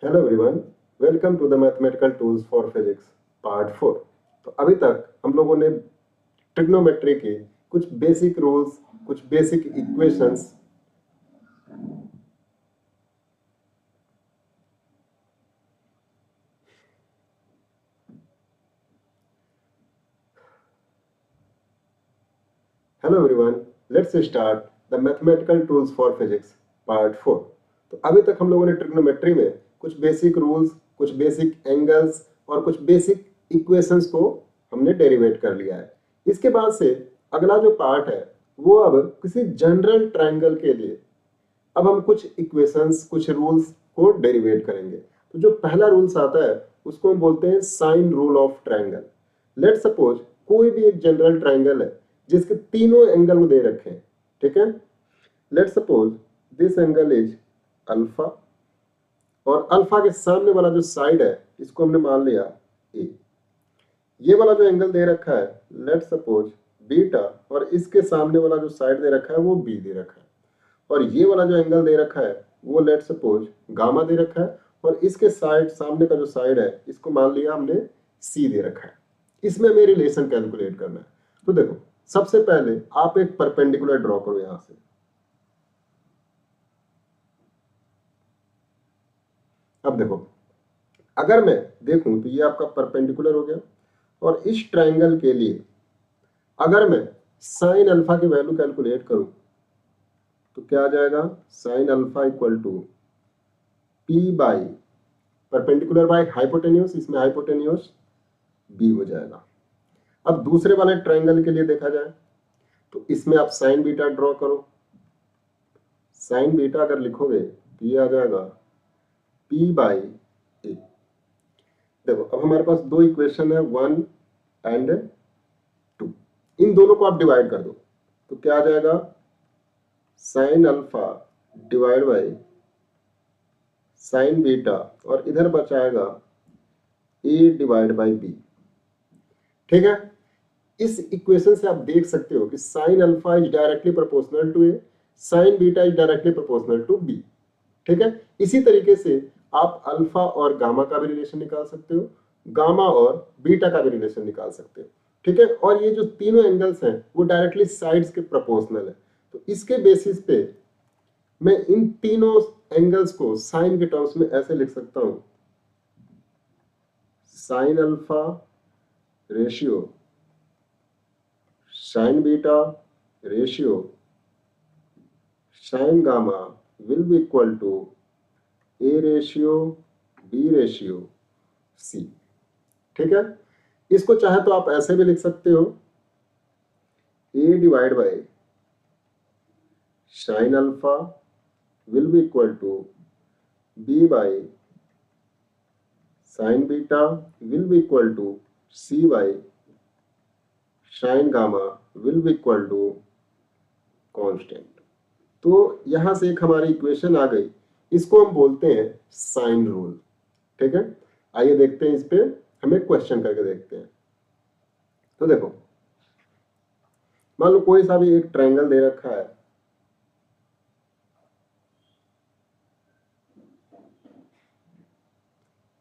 Hello everyone, welcome to the mathematical tools for physics part 4। तो अभी तक हम लोगों ने ट्रिग्नोमेट्री के कुछ बेसिक रूल्स, कुछ basic equations hello everyone, let's start the mathematical tools for physics part 4। तो अभी तक हम लोगों ने ट्रिग्नोमेट्री में कुछ बेसिक रूल्स, कुछ बेसिक एंगल्स और कुछ बेसिक इक्वेशंस को हमने डेरिवेट कर लिया है। इसके बाद से अगला जो पार्ट है वो अब किसी जनरल ट्रायंगल के लिए अब हम कुछ इक्वेशंस, कुछ रूल्स को डेरिवेट करेंगे। तो जो पहला रूल्स आता है उसको हम बोलते हैं sine rule of triangle. Let suppose कोई भी एक जनरल ट्रायंगल है जिसके तीनों एंगल दे रखे हैं, ठीक है। Let suppose this angle is alpha और अल्फा के सामने वाला जो साइड है इसको हमने मान लिया ए। ये वाला जो एंगल दे रखा है लेट सपोज बीटा और इसके सामने वाला जो साइड दे रखा है वो बी दे रखा है। और ये वाला जो एंगल दे रखा है वो लेट सपोज गामा दे रखा है और इसके साइड सामने का जो साइड है इसको मान लिया हमने सी दे रखा है। इसमें हमें रिलेशन कैलकुलेट करना है। तो देखो, सबसे पहले आप एक परपेंडिकुलर ड्रॉ करो यहां से। अब देखो, अगर मैं देखूं तो ये आपका परपेंडिकुलर हो गया और इस ट्रायंगल के लिए अगर मैं साइन अल्फा की वैल्यू कैलकुलेट करूं तो क्या आ जाएगा, sine alpha equal to p by perpendicular by hypotenuse, इसमें हाइपोटेन्यूस बी हो जाएगा। अब दूसरे वाले ट्रायंगल के लिए देखा जाए तो इसमें आप साइन बीटा ड्रॉ करो। साइन बीटा अगर लिखोगे तो ये आ जाएगा पी बाई ए। देखो, अब हमारे पास दो इक्वेशन है, 1 एंड 2। इन दोनों को आप डिवाइड कर दो तो क्या आ जाएगा, sine alpha divide by sine beta और इधर बचाएगा ए डिवाइड बाई बी। ठीक है। इस इक्वेशन से आप देख सकते हो कि sine alpha is directly proportional to a, sine beta is directly proportional to b. ठीक है। इसी तरीके से आप अल्फा और गामा का भी रिलेशन निकाल सकते हो, गामा और बीटा का भी रिलेशन निकाल सकते हो। ठीक है। और ये जो तीनों एंगल्स हैं वो डायरेक्टली साइड्स के प्रोपोर्शनल है। तो इसके बेसिस पे मैं इन तीनों एंगल्स को साइन के टर्म्स में ऐसे लिख सकता हूं, sine alpha ratio sine beta ratio sine gamma will be equal to a ratio b ratio c. ठीक है। इसको चाहे तो आप ऐसे भी लिख सकते हो, A divide by sine alpha will be equal to B by sine beta will be equal to C by sine gamma will be equal to constant. तो यहां से एक हमारी इक्वेशन आ गई, इसको हम बोलते हैं साइन रूल। ठीक है। आइए देखते हैं, इस पे हमें क्वेश्चन करके देखते हैं। तो देखो, मान लो कोई सा भी एक ट्रायंगल दे रखा है,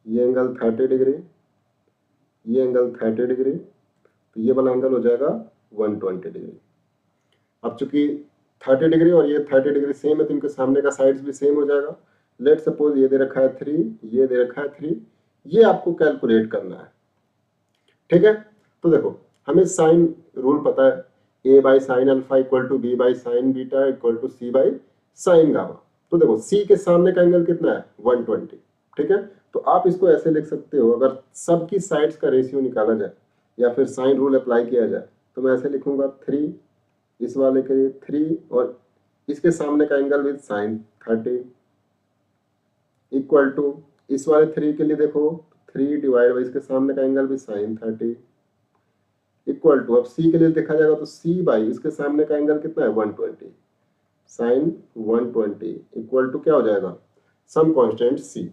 ये एंगल 30 डिग्री, ये एंगल 30 डिग्री, तो ये वाला एंगल हो जाएगा 120 डिग्री। अब चूंकि 30 डिग्री और ये 30 डिग्री सेम है तो इनके सामने का साइड्स भी सेम हो जाएगा। लेट सपोज ये दे रखा है 3, ये दे रखा है 3, ये आपको कैलकुलेट करना है। ठीक है। तो देखो, हमें साइन रूल पता है, A by sine alpha equal to B by sine beta equal to C by sine gamma. तो देखो, सी के सामने का एंगल कितना है, 120। ठीक है। तो आप इसको ऐसे लिख सकते हो, अगर सबकी साइड्स का रेशियो निकाला जाए या फिर साइन रूल अप्लाई किया जाए तो मैं ऐसे लिखूंगा 3, इस वाले के लिए 3 और इसके सामने का angle with sine 30 equal to इस वाले 3 के लिए देखो 3 डिवाइड बाई इसके सामने का angle with sine 30 equal to, अब सी के लिए देखा जाएगा तो सी बाई इसके सामने का एंगल कितना है 120, साइन 120 इक्वल टू क्या हो जाएगा, सम कांस्टेंट सी।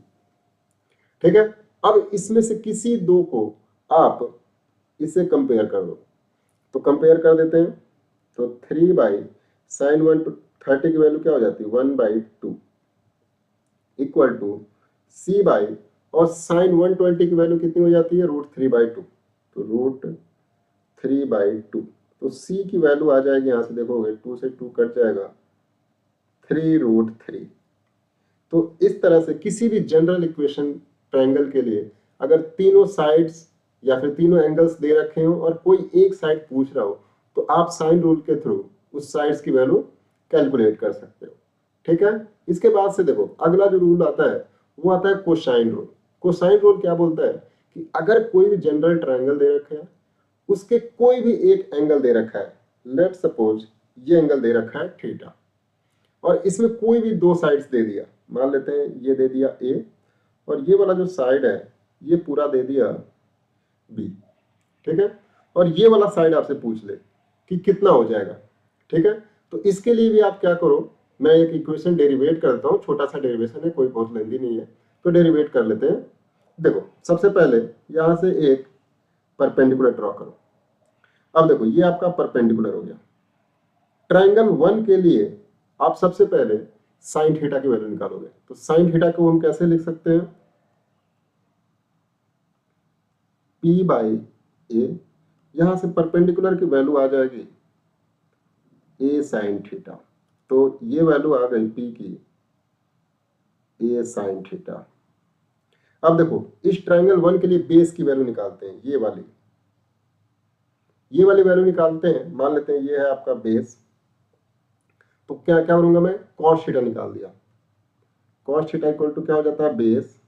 ठीक है। अब इसमें से किसी दो को आप इससे कंपेयर कर दो, तो कंपेयर कर देते हैं। तो 3 बाई साइन 130 की वैल्यू क्या हो जाती है 1/2 इक्वल टू सी बाई, और साइन 120 की वैल्यू कितनी हो जाती है, √3/2, तो √3/2, तो सी की वैल्यू आ जाएगी, यहां से देखोगे 2 से 2 कट जाएगा, 3√3। तो इस तरह से किसी भी जनरल इक्वेशन ट्रायंगल के लिए अगर तीनों साइड्स या फिर तीनों एंगल्स दे रखे हो और कोई एक साइड पूछ रहा हो, तो आप साइन रूल के थ्रू उस साइड्स की वैल्यू कैलकुलेट कर सकते हो। ठीक है, इसके बाद से देखो अगला जो रूल आता है वो आता है कोसाइन रूल। कोसाइन रूल क्या बोलता है कि अगर कोई भी जनरल ट्रायंगल दे रखा है, उसके कोई भी एक एंगल दे रखा है, लेट सपोज ये एंगल दे रखा है थीटा, और इसमें कोई भी दो साइड्स दे दिया, मान लेते हैं ये दे दिया ए, और ये वाला जो साइड है ये पूरा दे दिया बी। ठीक है, और ये वाला साइड आपसे पूछ ले कि कितना हो जाएगा। ठीक है, तो इसके लिए भी आप क्या करो, मैं एक इक्वेशन डेरिवेट करता हूँ, छोटा सा डेरिवेशन है, कोई बहुत लेंदी नहीं है, तो डेरिवेट कर लेते हैं। देखो सबसे पहले यहां से एक परपेंडिकुलर ड्रॉ करो। अब देखो ये आपका परपेंडिकुलर हो गया। ट्राइंगल 1 के लिए आप सबसे पहले साइन थीटा की वैल्यू निकालोगे, तो साइन थीटा को हम कैसे लिख सकते हैं, P बाई ए, यहां से परपेंडिकुलर की वैल्यू आ जाएगी ए साइन थीटा, तो ये वैल्यू आ गई P की ए साइन थीटा। अब देखो इस ट्राइंगल 1 के लिए बेस की वैल्यू निकालते हैं, ये वाली वैल्यू निकालते हैं। मान लेते हैं ये है आपका बेस, तो क्या क्या करूंगा मैं, कॉस थीटा निकाल दिया। कॉस थीटा इक्वल टू क्या हो जाता है, बेस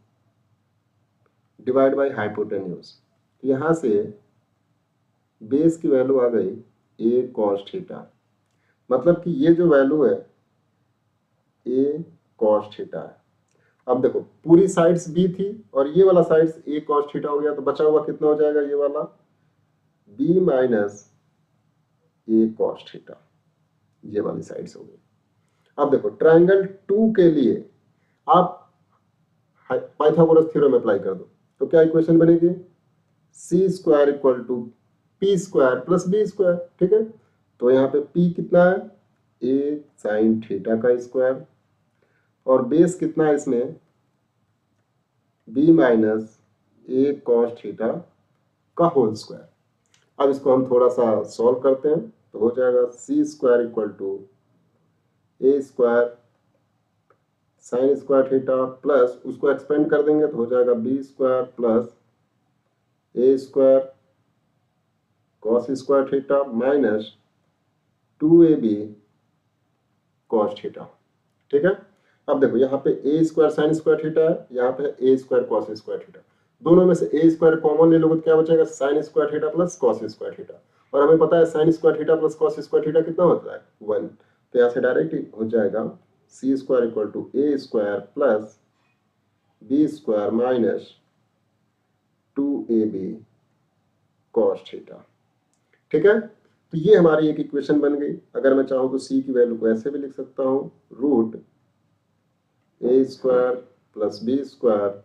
डिवाइड बाय हाइपोटेन्यूज। यहां से बेस की वैल्यू आ गई ए कॉस थीटा, मतलब कि ये जो वैल्यू है ए कॉस थीटा है। अब देखो पूरी साइड्स बी थी और ये वाला साइड्स ए कॉस थीटा हो गया, तो बचा हुआ कितना हो जाएगा, ये वाला B minus A cos theta, ये वाली साइड्स हो गई। अब देखो ट्रायंगल 2 के लिए आप पाइथागोरस थ्योरम अप्लाई कर दो, तो क्या इक्वेशन बनेगी, C square equal to P square plus B square. ठीक है, तो यहाँ पे पी कितना है, ए साइन थीटा का स्क्वायर, और बेस कितना है इसमें, B minus A cos theta का होल स्क्वायर। अब इसको हम थोड़ा सा सॉल्व करते हैं, तो हो जाएगा C square equal to A square sine square theta plus उसको एक्सपेंड कर देंगे तो हो जाएगा B square plus A square cos square theta minus 2ab cos theta. ठीक है, अब देखो यहाँ पे A square sine square theta है, यहाँ पे A square cos square theta, दोनों में से ए स्क्वायर कॉमन ले लोगे तो क्या बचेगा, sign square theta plus cos square theta, और हमें पता है sign square theta plus cos square theta कितना होता है, 1। तो यहाँ से डायरेक्ट हो जाएगा C square equal to A square plus B square minus 2ab cos theta. ठीक है, तो ये हमारी एक इक्वेशन बन गई। अगर मैं चाहूं तो सी की वैल्यू को ऐसे भी लिख सकता हूं, root A square plus B square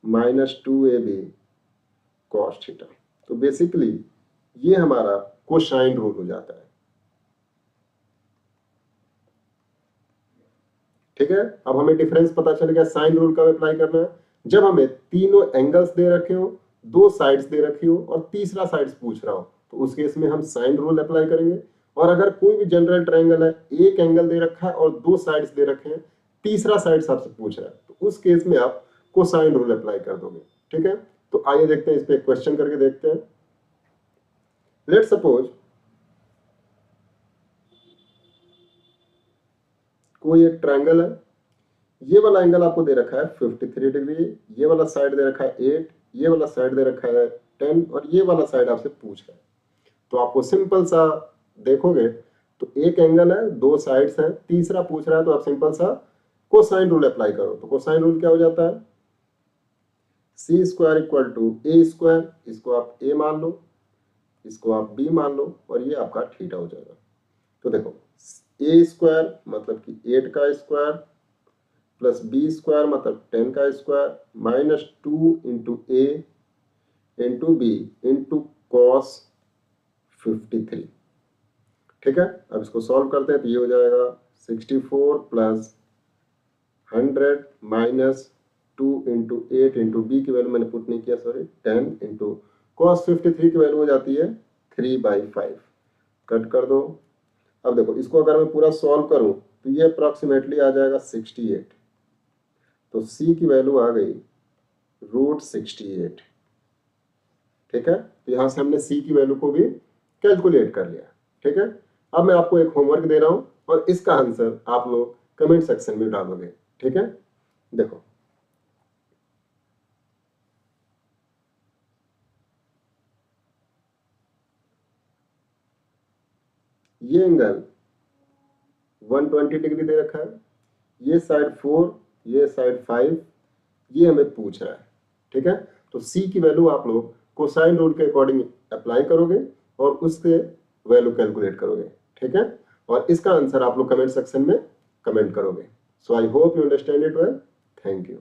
minus 2ab cos theta. तो बेसिकली ये हमारा कोसाइन रूल हो जाता है। ठीक है, अब हमें डिफरेंस पता चल गया साइन रूल कब अप्लाई करना है, जब हमें तीनों एंगल्स दे रखे हो, दो साइड्स दे रखी हो और तीसरा साइड्स पूछ रहा हो, तो उस केस में हम साइन रूल अप्लाई करेंगे। और अगर कोई भी जनरल ट्रायंगल है, एक एंगल दे रखा है और दो साइड्स दे रखे हैं, तीसरा साइड आपसे पूछ रहा है, तो उस केस में आप कोसाइन रूल अप्लाई कर दोगे। ठीक है, तो आइए देखते हैं, इस पे क्वेश्चन करके देखते हैं। लेट सपोज कोई एक ट्रायंगल है, ये वाला एंगल आपको दे रखा है 53 डिग्री, ये वाला साइड दे रखा है 8, ये वाला साइड दे रखा है 10, और ये वाला साइड आपसे पूछ रहा है। तो आपको सिंपल सा देखोगे तो एक एंगल है, दो साइड्स हैं, तीसरा पूछ रहा है, तो आप सिंपल सा कोसाइन रूल अप्लाई करो। तो कोसाइन रूल क्या हो जाता है, C square equal to A square, इसको आप ए मान लो, इसको आप बी मान लो, और ये आपका थीटा हो जाएगा। तो देखो ए स्क्वायर मतलब कि 8 का स्क्वायर प्लस बी स्क्वायर मतलब 10 का स्क्वायर माइनस 2 इंटू ए इंटू बी इंटू कॉस 53। ठीक है, अब इसको सॉल्व करते हैं, तो ये हो जाएगा 64 plus 100 minus 2 into 8 into b की वैल्यू मैंने पुट नहीं किया, सॉरी, 10 इंटू कॉस 53 की वैल्यू हो जाती है 3/5। कट कर दो। अब देखो इसको अगर मैं पूरा सॉल्व करूं तो ये अप्रॉक्सीमेटली आ जाएगा 68। तो c की वैल्यू आ गई √68। ठीक है, तो यहां से हमने c की वैल्यू को भी कैलकुलेट कर लिया। ठीक है, अब मैं आपको एक होमवर्क दे रहा हूं और इसका आंसर आप लोग कमेंट सेक्शन में डालोगे। ठीक है, देखो ये एंगल 120 डिग्री दे रखा है, ये साइड 4, ये साइड 5, ये हमें पूछ रहा है। ठीक है, तो c की वैल्यू आप लोग कोसाइन रूल के अकॉर्डिंग अप्लाई करोगे और उसके वैल्यू कैलकुलेट करोगे। ठीक है, और इसका आंसर आप लोग कमेंट सेक्शन में कमेंट करोगे। So I hope you understand it well. Thank you.